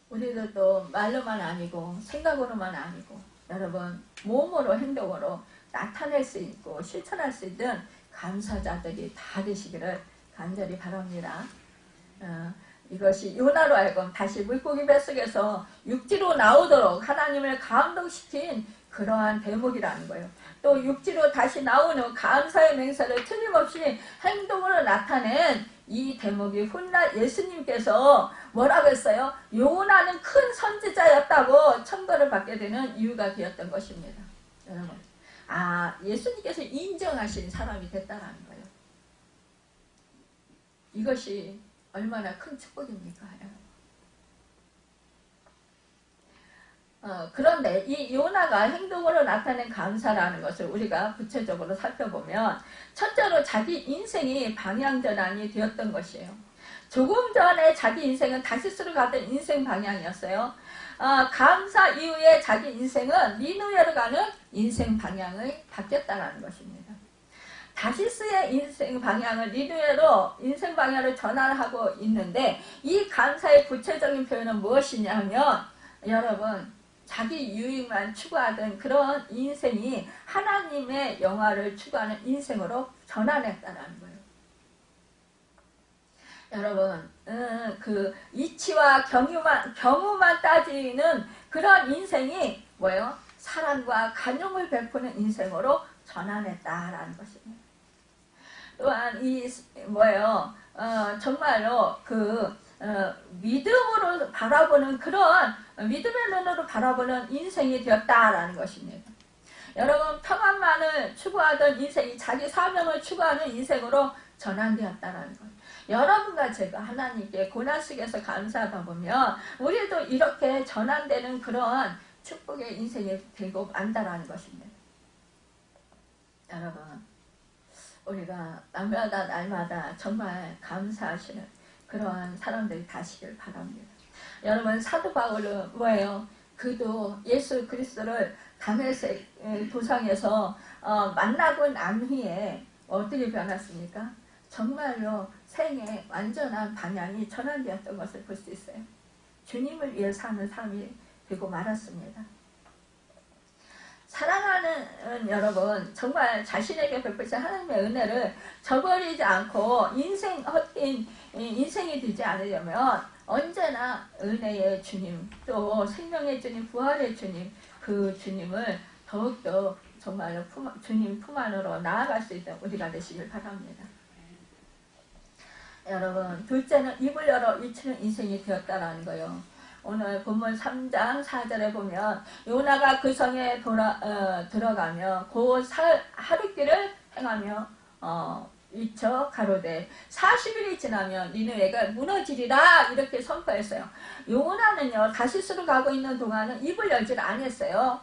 S1: 우리들도 말로만 아니고 생각으로만 아니고 여러분 몸으로 행동으로 나타낼 수 있고 실천할 수 있는 감사자들이 다 되시기를 간절히 바랍니다. 이것이 요나로 하여금 다시 물고기 뱃속에서 육지로 나오도록 하나님을 감동시킨 그러한 대목이라는 거예요. 또 육지로 다시 나오는 감사의 맹세를 틀림없이 행동으로 나타낸 이 대목이 훗날 예수님께서 뭐라고 했어요? 요나는 큰 선지자였다고 첨가를 받게 되는 이유가 되었던 것입니다. 여러분, 예수님께서 인정하신 사람이 됐다라는 거예요. 이것이 얼마나 큰 축복입니까? 그런데 이 요나가 행동으로 나타낸 감사라는 것을 우리가 구체적으로 살펴보면 첫째로 자기 인생이 방향전환이 되었던 것이에요. 조금 전에 자기 인생은 다시스로 가던 인생 방향이었어요. 감사 이후에 자기 인생은 니느웨로 가는 인생 방향이 바뀌었다는 것입니다. 다시스의 인생 방향을 니느웨로 인생 방향을 전환하고 있는데 이 감사의 구체적인 표현은 무엇이냐 하면 여러분 자기 유익만 추구하던 그런 인생이 하나님의 영화를 추구하는 인생으로 전환했다는 거예요. 여러분 그 이치와 경우만 따지는 그런 인생이 뭐예요? 사랑과 간용을 베푸는 인생으로 전환했다라는 것입니다. 또한 정말로 믿음으로 바라보는 그런 믿음의 눈으로 바라보는 인생이 되었다라는 것입니다. 여러분 평안만을 추구하던 인생이 자기 사명을 추구하는 인생으로 전환되었다라는 것. 여러분과 제가 하나님께 고난 속에서 감사하다 보면 우리도 이렇게 전환되는 그런 축복의 인생이 되고 만다라는 것입니다. 여러분 우리가 날마다 정말 감사하시는 그러한 사람들이 되시길 바랍니다. 여러분 사도 바울은 뭐예요? 그도 예수 그리스도를 담에색 도상에서 만나고 난 후에 어떻게 변했습니까? 정말로 생의 완전한 방향이 전환되었던 것을 볼 수 있어요. 주님을 위해 사는 삶이 되고 말았습니다. 사랑하는 여러분, 정말 자신에게 베푸신 하나님의 은혜를 저버리지 않고 헛된 인생이 되지 않으려면 언제나 은혜의 주님, 또 생명의 주님, 부활의 주님, 그 주님을 더욱더 정말로 주님 품 안으로 나아갈 수 있는 우리가 되시길 바랍니다. 여러분, 둘째는 입을 열어 외치는 인생이 되었다라는 거예요. 오늘 본문 3장 4절에 보면 요나가 그 성에 들어가며 그 하루길을 행하며 위쳐 가로되 40일이 지나면 니느웨가 무너지리라 이렇게 선포했어요. 요나는요 다시스로 가고 있는 동안은 입을 열지를 않았어요.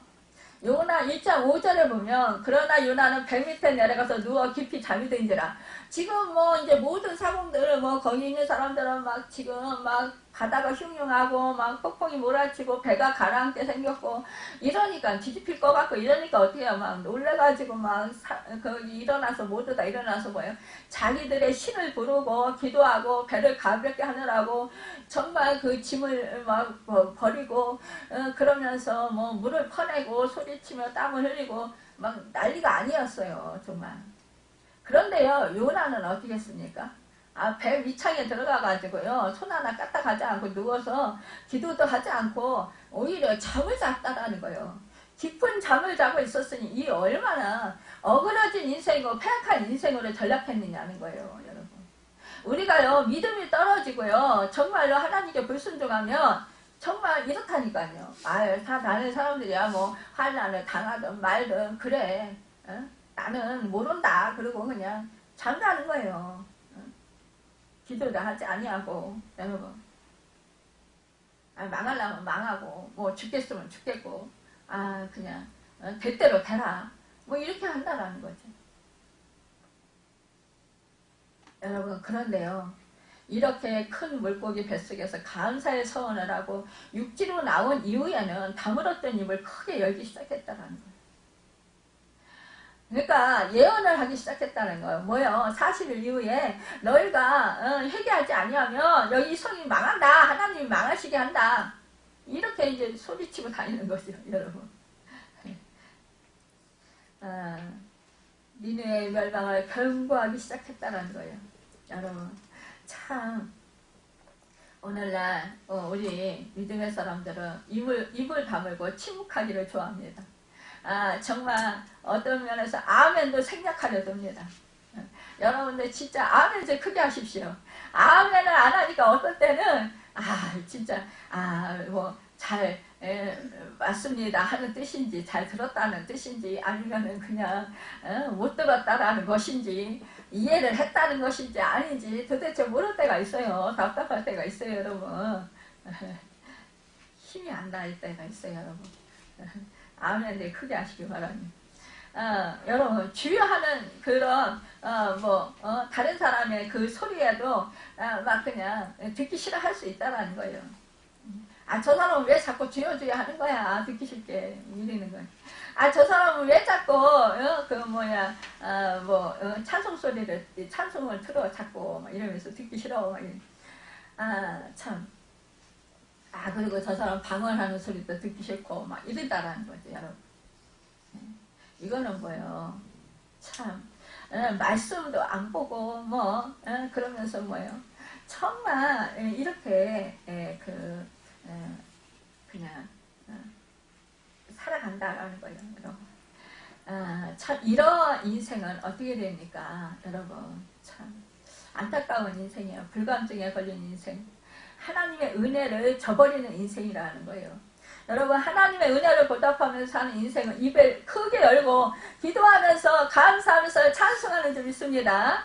S1: 요나 1장 5절에 보면 그러나 요나는 배 밑에 내려가서 누워 깊이 잠이 든지라. 지금 이제 모든 사공들 거기 있는 사람들은 막 지금 막 바다가 흉흉하고 막 폭풍이 몰아치고 배가 가라앉게 생겼고 이러니까 뒤집힐 것 같고 이러니까 어떻게 해요? 막 놀래가지고 거기 일어나서 모두 다 일어나서 뭐예요? 자기들의 신을 부르고 기도하고 배를 가볍게 하느라고 정말 그 짐을 막 버리고 그러면서 물을 퍼내고 소리치며 땀을 흘리고 막 난리가 아니었어요. 정말. 그런데요 요나는 어떻게 했습니까? 배 위창에 들어가가지고요 손 하나 까딱하지 않고 누워서 기도도 하지 않고 오히려 잠을 잤다라는 거예요. 깊은 잠을 자고 있었으니 이 얼마나 어그러진 인생이고 폐악한 인생으로 전락했느냐는 거예요. 여러분 우리가요 믿음이 떨어지고요 정말로 하나님께 불순종하면 정말 이렇다니까요. 다 다른 사람들이야 환난을 당하든 말든 그래 나는 모른다 그러고 그냥 잠자는 거예요. 기도도 하지 아니하고 여러분 망하려면 망하고 죽겠으면 죽겠고 그냥 대대로 되라 이렇게 한다라는 거죠. 여러분 그런데요 이렇게 큰 물고기 뱃속에서 감사의 서원을 하고 육지로 나온 이후에는 다물었던 입을 크게 열기 시작했다는 거예요. 그러니까 예언을 하기 시작했다는 거예요. 뭐요? 40일 이후에 너희가 회개하지 아니하면 여기 성이 망한다. 하나님이 망하시게 한다. 이렇게 이제 소리치고 다니는 거죠, 여러분. 니네의 멸망을 경고하기 시작했다는 거예요. 여러분, 참 오늘날 우리 믿음의 사람들은 입을 다물고 침묵하기를 좋아합니다. 정말 어떤 면에서 아멘도 생략하려 듭니다. 여러분들 진짜 아멘 좀 크게 하십시오. 아멘을 안 하니까 어떤 때는 진짜 잘 맞습니다 하는 뜻인지, 잘 들었다는 뜻인지, 아니면은 그냥 못 들었다라는 것인지, 이해를 했다는 것인지 아닌지 도대체 모를 때가 있어요. 답답할 때가 있어요, 여러분. 힘이 안 날 때가 있어요, 여러분. 아멘을 크게 하시기 바랍니다. 여러분, 주여하는 그런 다른 사람의 그 소리에도 막 그냥 듣기 싫어할 수 있다라는 거예요. 저 사람은 왜 자꾸 주여 주여 하는 거야? 듣기 싫게 이러는 거야. 저 사람은 왜 자꾸 찬송 소리를 찬송을 틀어 자꾸 막 이러면서 듣기 싫어. 막 참. 그리고 저 사람 방언하는 소리도 듣기 싫고 막 이러다라는 거죠, 여러분. 이거는 뭐예요? 참 말씀도 안 보고 그러면서 뭐예요? 정말 이렇게 그냥 살아간다라는 거예요, 여러분. 참 이런 인생은 어떻게 됩니까, 여러분? 참 안타까운 인생이에요. 불감증에 걸린 인생. 하나님의 은혜를 저버리는 인생이라는 거예요. 여러분, 하나님의 은혜를 보답하면서 사는 인생은 입을 크게 열고 기도하면서 감사하면서 찬송하는 줄 믿습니다.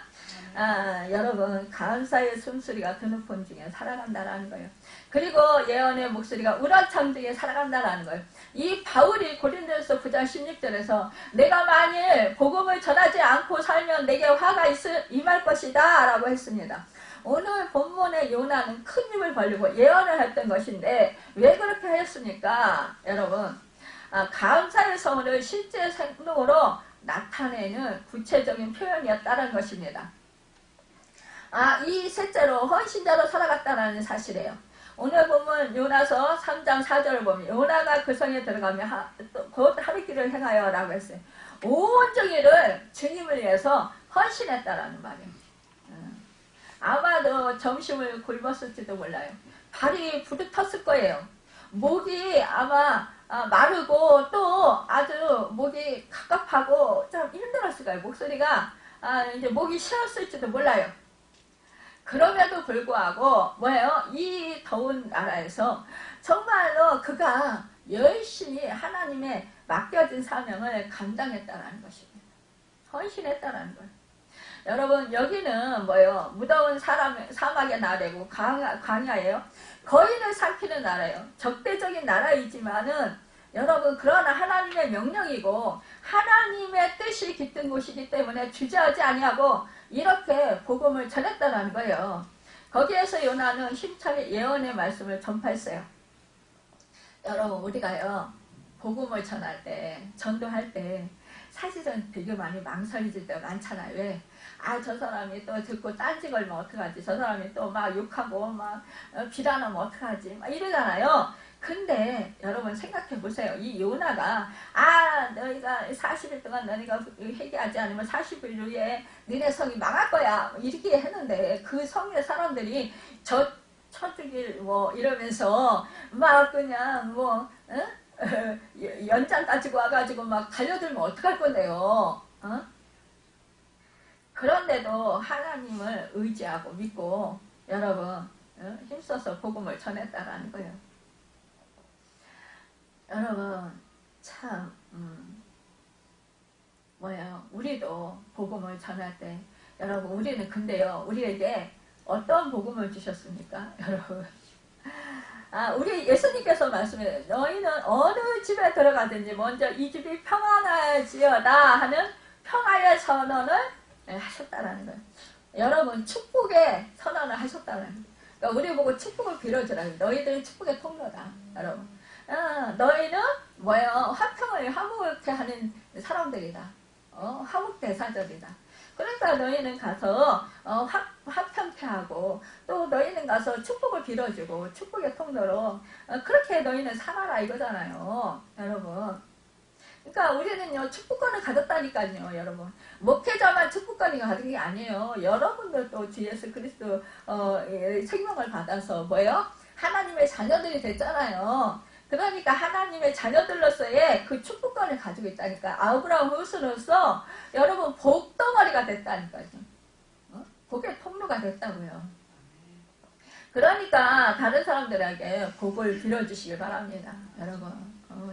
S1: 여러분, 감사의 숨소리가 드높은 중에 살아간다라는 거예요. 그리고 예언의 목소리가 우라창 중에 살아간다라는 거예요. 이 바울이 고린도전서 9장 16절에서 내가 만일 복음을 전하지 않고 살면 내게 화가 임할 것이다 라고 했습니다. 오늘 본문의 요나는 큰 입을 벌리고 예언을 했던 것인데 왜 그렇게 했습니까? 여러분, 감사의 서문을 실제 행동으로 나타내는 구체적인 표현이었다는 것입니다. 이 셋째로 헌신자로 살아갔다는 사실이에요. 오늘 보면 요나서 3장 4절을 보면 요나가 그 성에 들어가며 곧 하루길을 행하여 라고 했어요. 온 정의를 주님을 위해서 헌신했다라는 말이에요. 아마도 점심을 굶었을지도 몰라요. 발이 부르텄을 거예요. 목이 아마 마르고 또 아주 목이 갑갑하고 좀 힘들었을 거예요. 목소리가 이제 목이 쉬었을지도 몰라요. 그럼에도 불구하고 뭐예요? 이 더운 나라에서 정말로 그가 열심히 하나님의 맡겨진 사명을 감당했다라는 것입니다. 헌신했다라는 거예요. 여러분, 여기는 뭐예요? 무더운 사막의 나라고 광야예요. 거인을 삼키는 나라예요. 적대적인 나라이지만은 여러분, 그러나 하나님의 명령이고 하나님의 뜻이 깃든 곳이기 때문에 주저하지 아니하고 이렇게 복음을 전했다라는 거예요. 거기에서 요나는 힘차게 예언의 말씀을 전파했어요. 여러분, 우리가요 복음을 전할 때, 전도할 때 사실은 되게 많이 망설여질 때가 많잖아요. 왜? 저 사람이 또 듣고 딴지 걸면 어떡하지? 저 사람이 또 막 욕하고 막 비난하면 어떡하지? 막 이러잖아요. 근데 여러분 생각해 보세요. 이 요나가 너희가 40일 동안 너희가 회개하지 않으면 40일 후에 너네 성이 망할 거야 이렇게 했는데 그 성의 사람들이 쳐주길 이러면서 막 그냥 연장 가지고 와가지고 막 달려들면 어떡할 건데요? 그런데도 하나님을 의지하고 믿고 여러분 힘써서 복음을 전했다라는 거예요. 여러분 참 우리도 복음을 전할 때 여러분 우리는 근데요 우리에게 어떤 복음을 주셨습니까? 여러분 우리 예수님께서 말씀해 너희는 어느 집에 들어가든지 먼저 이 집이 평안할지어다 하는 평화의 선언을 하셨다라는 거예요. 여러분 축복의 선언을 하셨다는. 그러니까 우리 보고 축복을 빌어주라. 너희들은 축복의 통로다, 여러분. 너희는 뭐예요? 화평을 화목케 하는 사람들이다. 화목 대사절이다. 그러니까 너희는 가서 화평케 하고 또 너희는 가서 축복을 빌어주고 축복의 통로로 그렇게 너희는 살아라 이거잖아요, 여러분. 그러니까 우리는요 축복권을 가졌다니까요, 여러분. 목회자만 축복권이 가진 게 아니에요. 여러분들도 주 예수 그리스도 생명을 받아서 뭐예요? 하나님의 자녀들이 됐잖아요. 그러니까 하나님의 자녀들로서의 그 축복권을 가지고 있다니까. 아브라함 후손으로서 여러분 복덩어리가 됐다니까요. 복의 통로가 됐다고요. 그러니까 다른 사람들에게 복을 빌어주시길 바랍니다. 여러분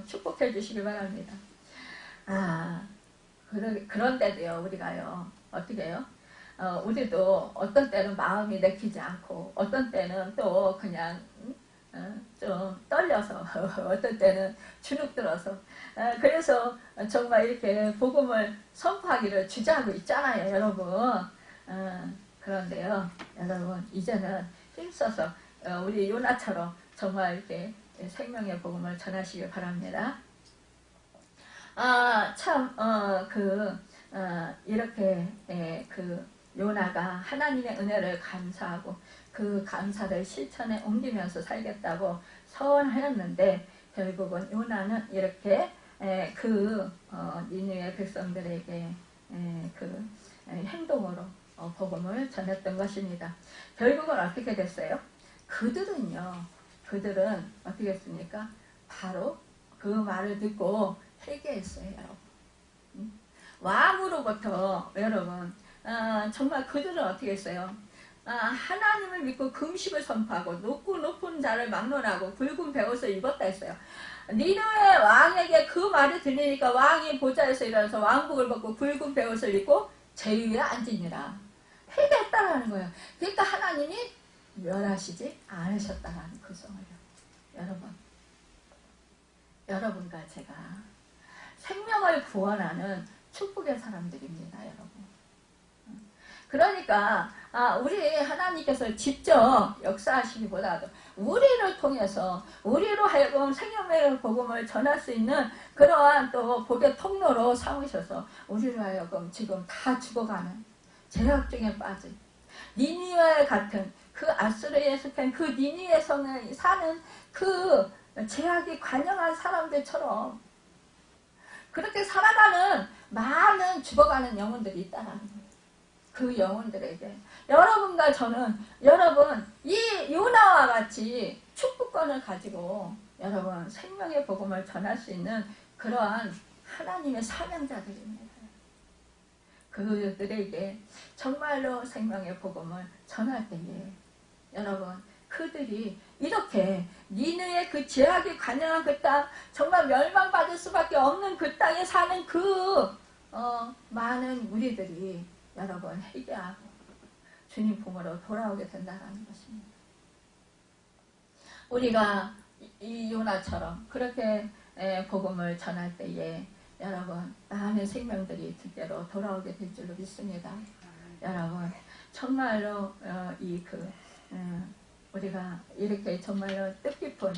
S1: 축복해 주시길 바랍니다. 그런데도요 우리가요 어떻게 해요? 우리도 어떤 때는 마음이 내키지 않고 어떤 때는 또 그냥 좀 떨려서 어떤 때는 주눅 들어서 그래서 정말 이렇게 복음을 선포하기를 주저하고 있잖아요, 여러분. 그런데요, 여러분 이제는 힘써서 우리 요나처럼 정말 이렇게 생명의 복음을 전하시길 바랍니다. 이렇게 그 요나가 하나님의 은혜를 감사하고 그 감사를 실천에 옮기면서 살겠다고 서원하였는데 결국은 요나는 이렇게 니느웨 백성들에게 그 행동으로 복음을 전했던 것입니다. 결국은 어떻게 됐어요? 그들은 어떻게 했습니까? 바로 그 말을 듣고 회개했어요, 여러분. 왕으로부터 여러분 정말 그들은 어떻게 했어요? 하나님을 믿고 금식을 선포하고 높은 자를 막론하고 붉은 베옷을 입었다 했어요. 니느웨 왕에게 그 말이 들리니까 왕이 보좌에서 일어나서 왕복을 벗고 붉은 베옷을 입고 제위에 앉으니라. 회개했다라는 거예요. 그러니까 하나님이 멸하시지 않으셨다라는 그 성을요. 여러분과 제가 생명을 구원하는 축복의 사람들입니다, 여러분. 그러니까 우리 하나님께서 직접 역사하시기보다도 우리를 통해서 우리로 하여금 생명의 복음을 전할 수 있는 그러한 또 복의 통로로 삼으셔서 우리로 하여금 지금 다 죽어가는 죄악중에 빠진 니느웨 같은 그 아수르에 속한 그 니느웨 성에 사는 그 죄악이 관영한 사람들처럼 그렇게 살아가는 많은 죽어가는 영혼들이 있다는 거예요. 그 영혼들에게 여러분과 저는 여러분 이 요나와 같이 축복권을 가지고 여러분 생명의 복음을 전할 수 있는 그러한 하나님의 사명자들입니다. 그들에게 정말로 생명의 복음을 전할 때에 여러분 그들이 이렇게 니느웨 그 죄악이 관영한 그 땅 정말 멸망받을 수밖에 없는 그 땅에 사는 그 많은 우리들이 여러분 회개하고 주님 품으로 돌아오게 된다는 것입니다. 우리가 이 요나처럼 그렇게 복음을 전할 때에 여러분 많은 생명들이 뜻대로 돌아오게 될 줄로 믿습니다. 여러분 정말로 우리가 이렇게 정말로 뜻깊은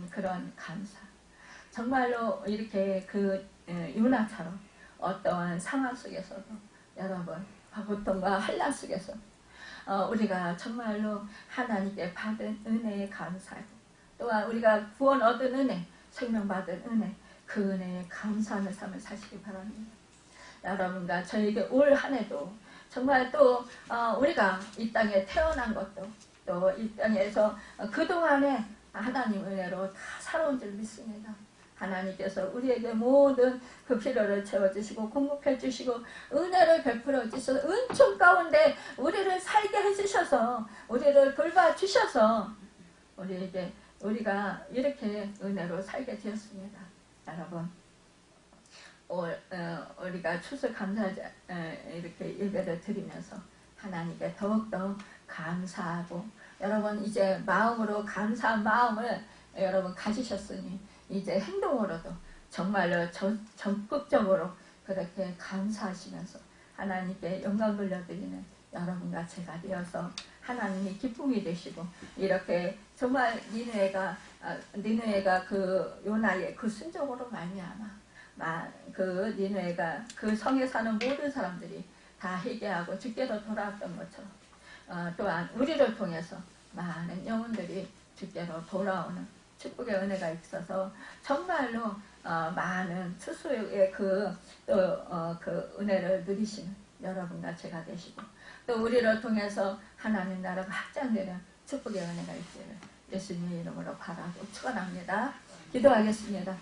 S1: 그런 감사 정말로 이렇게 요나처럼 어떠한 상황 속에서도 여러분 고통과 환난 속에서 우리가 정말로 하나님께 받은 은혜에 감사하고 또한 우리가 구원 얻은 은혜 생명 받은 은혜 그 은혜에 감사하는 삶을 사시기 바랍니다. 여러분과 저에게 올 한 해도 정말 또 우리가 이 땅에 태어난 것도 또 이 땅에서 그동안에 하나님 은혜로 다 살아온 줄 믿습니다. 하나님께서 우리에게 모든 그 필요를 채워주시고 공급해 주시고 은혜를 베풀어 주셔서 은총 가운데 우리를 살게 해주셔서 우리를 돌봐주셔서 우리가 이렇게 은혜로 살게 되었습니다. 여러분 우리가 추수 감사 이렇게 예배를 드리면서 하나님께 더욱더 감사하고 여러분 이제 마음으로 감사한 마음을 여러분 가지셨으니 이제 행동으로도 정말로 적극적으로 그렇게 감사하시면서 하나님께 영광 돌려드리는 여러분과 제가 되어서 하나님이 기쁨이 되시고 이렇게 정말 니느웨가 그 요나의 그 순종으로 말미암아 그 니느웨가 그 성에 사는 모든 사람들이 다 회개하고 주께로 돌아왔던 것처럼 또한 우리를 통해서 많은 영혼들이 주께로 돌아오는 축복의 은혜가 있어서 정말로 많은 스스로의 그 은혜를 누리시는 여러분과 제가 되시고 또 우리를 통해서 하나님 나라가 확장되는 축복의 은혜가 있기를 예수님의 이름으로 바라고 축원합니다. 기도하겠습니다.